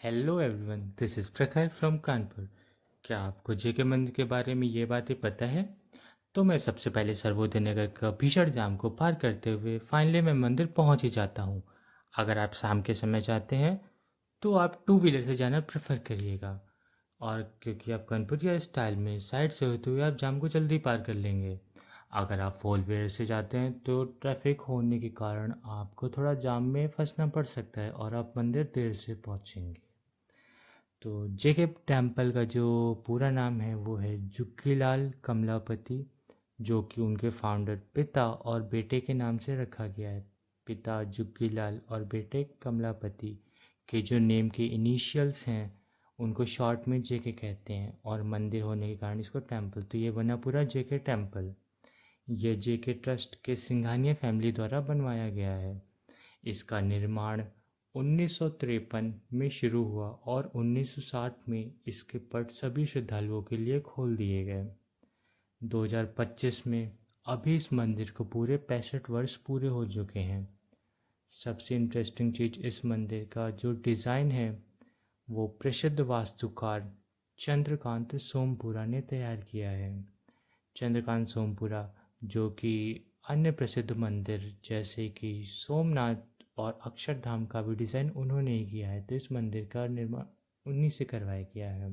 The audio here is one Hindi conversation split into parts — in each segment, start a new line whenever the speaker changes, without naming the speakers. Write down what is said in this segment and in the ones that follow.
हेलो एवरीवन, दिस इज़ प्रखर फ्रॉम कानपुर। क्या आपको जेके मंदिर के बारे में ये बातें पता है? तो मैं सबसे पहले सर्वोदय नगर का भीषण जाम को पार करते हुए फाइनली मैं मंदिर पहुंच ही जाता हूं। अगर आप शाम के समय जाते हैं तो आप टू व्हीलर से जाना प्रेफर करिएगा, और क्योंकि आप कानपुरिया स्टाइल में साइड से होते हुए आप जाम को जल्दी पार कर लेंगे। अगर आप फोर व्हीलर से जाते हैं तो ट्रैफिक होने के कारण आपको थोड़ा जाम में फंसना पड़ सकता है और आप मंदिर देर से पहुंचेंगे। तो जेके टेम्पल का जो पूरा नाम है वो है जुग्गीलाल कमलापति, जो कि उनके फाउंडर पिता और बेटे के नाम से रखा गया है। पिता जुग्गीलाल और बेटे कमलापति के जो नेम के इनिशियल्स हैं उनको शॉर्ट में जेके कहते हैं, और मंदिर होने के कारण इसको टेम्पल, तो ये बना पूरा जेके टेम्पल। ये जेके ट्रस्ट के सिंघानिया फैमिली द्वारा बनवाया गया है। इसका निर्माण 1953 में शुरू हुआ और 1960 में इसके पट सभी श्रद्धालुओं के लिए खोल दिए गए। 2025 में अभी इस मंदिर को पूरे 65 वर्ष पूरे हो चुके हैं। सबसे इंटरेस्टिंग चीज़ इस मंदिर का जो डिज़ाइन है वो प्रसिद्ध वास्तुकार चंद्रकांत सोमपुरा ने तैयार किया है। चंद्रकांत सोमपुरा, जो कि अन्य प्रसिद्ध मंदिर जैसे कि सोमनाथ और अक्षरधाम का भी डिज़ाइन उन्होंने ही किया है, तो इस मंदिर का निर्माण उन्हीं से करवाया गया है।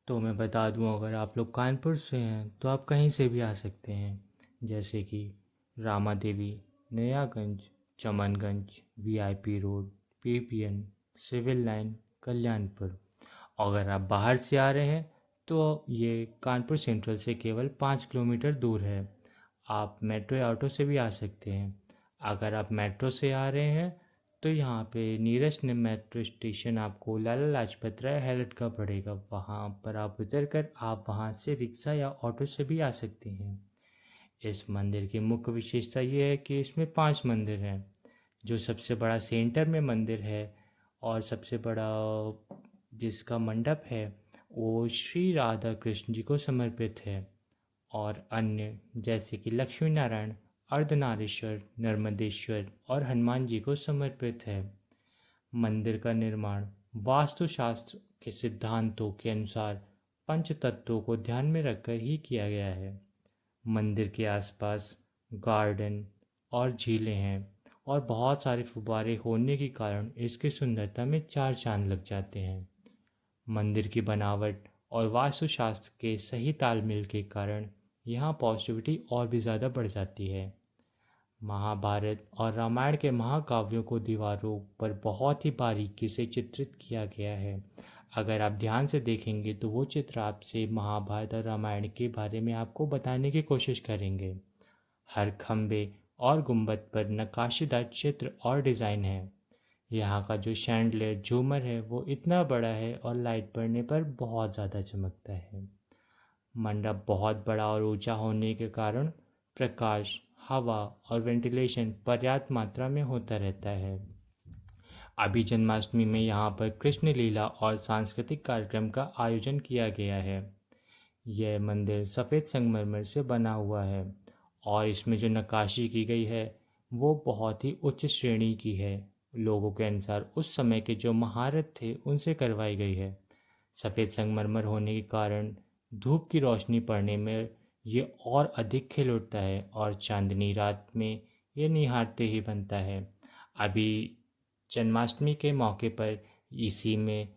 तो मैं बता दूं, अगर आप लोग कानपुर से हैं तो आप कहीं से भी आ सकते हैं, जैसे कि Rama Devi, Nayaganj, Chamanganj, VIP road, PPN, civil line, Kalyanpur. अगर आप बाहर से आ रहे हैं तो ये कानपुर सेंट्रल से केवल 5 किलोमीटर दूर है। आप मेट्रो या ऑटो से भी आ सकते हैं। अगर आप मेट्रो से आ रहे हैं तो यहाँ पे नियरेस्ट मेट्रो स्टेशन आपको लाला लाजपत राय हैलट का पड़ेगा। वहाँ पर आप उतर कर आप वहाँ से रिक्शा या ऑटो से भी आ सकते हैं। इस मंदिर की मुख्य विशेषता ये है कि इसमें 5 मंदिर हैं। जो सबसे बड़ा सेंटर में मंदिर है और सबसे बड़ा जिसका मंडप है वो श्री राधा कृष्ण जी को समर्पित है, और अन्य जैसे कि लक्ष्मी नारायण, अर्धनारीश्वर, नर्मदेश्वर और हनुमान जी को समर्पित है। मंदिर का निर्माण वास्तुशास्त्र के सिद्धांतों के अनुसार पंच तत्वों को ध्यान में रखकर ही किया गया है। मंदिर के आसपास गार्डन और झीलें हैं और बहुत सारे फुब्बारे होने के कारण इसकी सुंदरता में चार चांद लग जाते हैं। मंदिर की बनावट और वास्तुशास्त्र के सही तालमेल के कारण यहाँ पॉजिटिविटी और भी ज़्यादा बढ़ जाती है। महाभारत और रामायण के महाकाव्यों को दीवारों पर बहुत ही बारीकी से चित्रित किया गया है। अगर आप ध्यान से देखेंगे तो वो चित्र आपसे महाभारत और रामायण के बारे में आपको बताने की कोशिश करेंगे। हर खम्भे और गुंबद पर नक्काशीदार चित्र और डिज़ाइन है। यहाँ का जो शैंडलियर झूमर है वो इतना बड़ा है और लाइट पड़ने पर बहुत ज़्यादा चमकता है। मंडप बहुत बड़ा और ऊंचा होने के कारण प्रकाश, हवा और वेंटिलेशन पर्याप्त मात्रा में होता रहता है। अभी जन्माष्टमी में यहाँ पर कृष्ण लीला और सांस्कृतिक कार्यक्रम का आयोजन किया गया है। यह मंदिर सफ़ेद संगमरमर से बना हुआ है और इसमें जो नक्काशी की गई है वो बहुत ही उच्च श्रेणी की है। लोगों के अनुसार उस समय के जो महारथ थे उनसे करवाई गई है। सफ़ेद संगमरमर होने के कारण धूप की रोशनी पड़ने में ये और अधिक खिल उठता है और चांदनी रात में ये निहारते ही बनता है। अभी जन्माष्टमी के मौके पर इसी में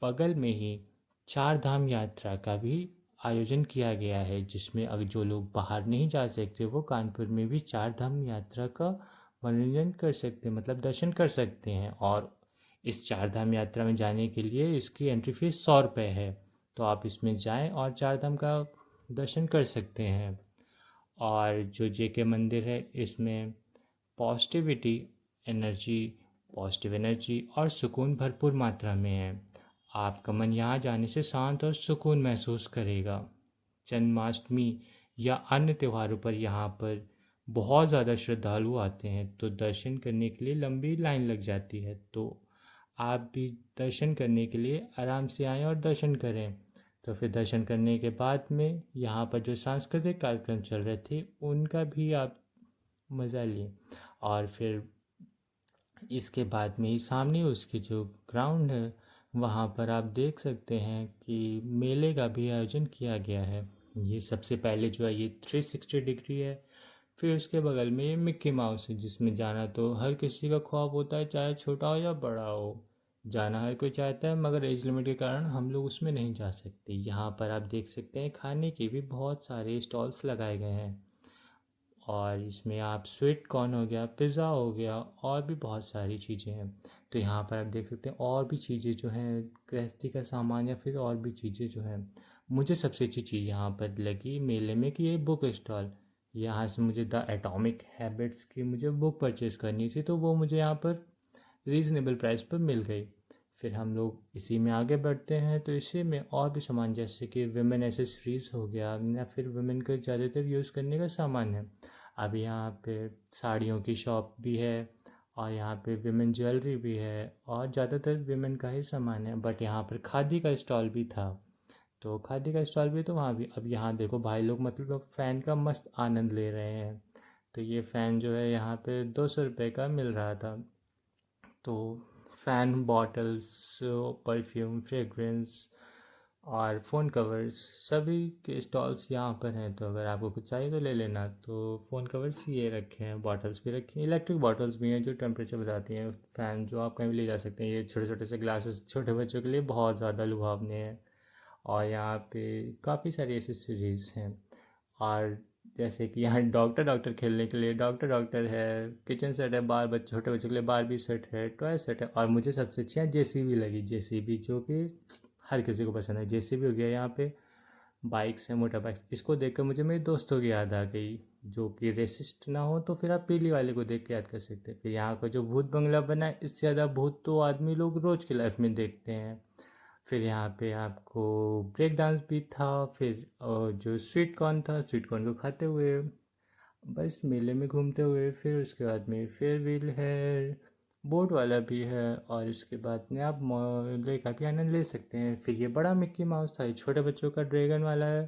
बगल में ही चार धाम यात्रा का भी आयोजन किया गया है, जिसमें अगर जो लोग बाहर नहीं जा सकते वो कानपुर में भी चार धाम यात्रा का मनोरंजन कर सकते हैं, मतलब दर्शन कर सकते हैं। और इस चार धाम यात्रा में जाने के लिए इसकी एंट्री फीस 100 रुपये है, तो आप इसमें जाएं और चार धाम का दर्शन कर सकते हैं। और जो जेके मंदिर है इसमें पॉजिटिविटी एनर्जी पॉजिटिव एनर्जी और सुकून भरपूर मात्रा में है। आपका मन यहाँ जाने से शांत और सुकून महसूस करेगा। जन्माष्टमी या अन्य त्योहारों पर यहाँ पर बहुत ज़्यादा श्रद्धालु आते हैं, तो दर्शन करने के लिए लंबी लाइन लग जाती है। तो आप भी दर्शन करने के लिए आराम से आएँ और दर्शन करें। तो फिर दर्शन करने के बाद में यहाँ पर जो सांस्कृतिक कार्यक्रम चल रहे थे उनका भी आप मज़ा लें। और फिर इसके बाद में ही सामने उसके जो ग्राउंड है वहाँ पर आप देख सकते हैं कि मेले का भी आयोजन किया गया है। ये सबसे पहले जो है ये 360 डिग्री है। फिर उसके बगल में ये मिक्की माउस है, जिसमें जाना तो हर किसी का ख्वाब होता है, चाहे छोटा हो या बड़ा हो। जाना हर कोई चाहता है, मगर एज लिमिट के कारण हम लोग उसमें नहीं जा सकते। यहाँ पर आप देख सकते हैं खाने के भी बहुत सारे स्टॉल्स लगाए गए हैं, और इसमें आप स्वीट कॉर्न हो गया, पिज़्ज़ा हो गया, और भी बहुत सारी चीज़ें हैं। तो यहाँ पर आप देख सकते हैं और भी चीज़ें जो हैं, गृहस्थी का सामान या फिर और भी चीज़ें जो हैं। मुझे सबसे अच्छी चीज़ यहाँ पर लगी मेले में कि ये बुक स्टॉल। यहाँ से मुझे द एटॉमिक हैबिट्स की मुझे बुक परचेज़ करनी थी, तो वो मुझे यहाँ पर रीज़नेबल प्राइस पर मिल गई। फिर हम लोग इसी में आगे बढ़ते हैं, तो इसी में और भी सामान जैसे कि विमेन एसेसरीज़ हो गया, या फिर वुमेन का ज़्यादातर यूज़ करने का सामान है। अब यहाँ पे साड़ियों की शॉप भी है, और यहाँ पे विमेन ज्वेलरी भी है, और ज़्यादातर विमेन का ही सामान है। बट यहाँ पर खादी का स्टॉल भी था, तो खादी का स्टॉल भी, तो वहाँ भी। अब यहाँ देखो भाई लोग मतलब फ़ैन का मस्त आनंद ले रहे हैं। तो ये फ़ैन जो है यहाँ पे 200 रुपये का मिल रहा था। तो फ़ैन, बॉटल्स, परफ्यूम, फ्रेगरेंस और फ़ोन कवर्स, सभी के स्टॉल्स यहाँ पर हैं। तो अगर आपको कुछ चाहिए तो ले लेना। तो फ़ोन कवर्स ये रखे हैं, बॉटल्स भी रखी हैं, इलेक्ट्रिक बॉटल्स भी हैं जो टेम्परेचर बताती हैं। फ़ैन जो आप कहीं भी ले जा सकते हैं। ये छोटे छोटे से ग्लासेस छोटे बच्चों के लिए बहुत ज़्यादा लुभावने हैं। और यहाँ पे काफ़ी सारी एसेसरीज़ हैं। और जैसे कि यहाँ डॉक्टर डॉक्टर खेलने के लिए डॉक्टर डॉक्टर है, किचन सेट है, बार बच्चे छोटे बच्चों के लिए बारबी सेट है, टॉय सेट है। और मुझे सबसे अच्छी यहाँ जेसीबी लगी, जेसीबी जो कि हर किसी को पसंद है। जेसीबी हो गया यहाँ पे, बाइक्स हैं, मोटर बाइक्स। इसको देख कर मुझे मेरे दोस्तों की याद आ गई, जो कि रेसिस्ट ना हो तो फिर आप पीली वाले को देख के याद कर सकते हैं। फिर यहाँ का जो भूत बंगला बना है, इससे ज़्यादा भूत तो आदमी लोग रोज़ की लाइफ में देखते हैं। फिर यहाँ पे आपको ब्रेक डांस भी था। फिर जो स्वीट कॉर्न था, स्वीट कॉर्न को खाते हुए बस मेले में घूमते हुए। फिर उसके बाद में फेयर व्हील है, बोट वाला भी है, और इसके बाद में आप मेले का भी आनंद ले सकते हैं। फिर ये बड़ा मिक्की माउस था, ये छोटे बच्चों का ड्रैगन वाला है।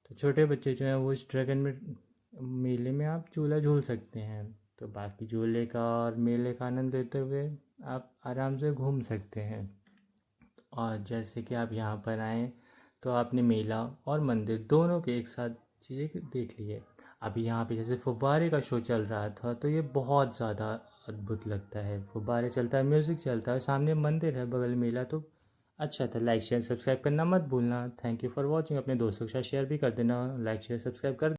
तो छोटे बच्चे जो हैं वो इस ड्रैगन में मेले में आप झूला झूल सकते हैं। तो बाकी झूले का और मेले का आनंद लेते हुए आप आराम से घूम सकते हैं। और जैसे कि आप यहाँ पर आएँ तो आपने मेला और मंदिर दोनों के एक साथ चीज़ें देख ली है। अभी यहाँ पे जैसे फुव्वारे का शो चल रहा था, तो ये बहुत ज़्यादा अद्भुत लगता है। फुव्वारे चलता है, म्यूज़िक चलता है, सामने मंदिर है, बगल मेला। तो अच्छा था। लाइक शेयर सब्सक्राइब करना मत भूलना। Thank you for watching. अपने दोस्तों के साथ शेयर भी कर देना। लाइक शेयर सब्सक्राइब कर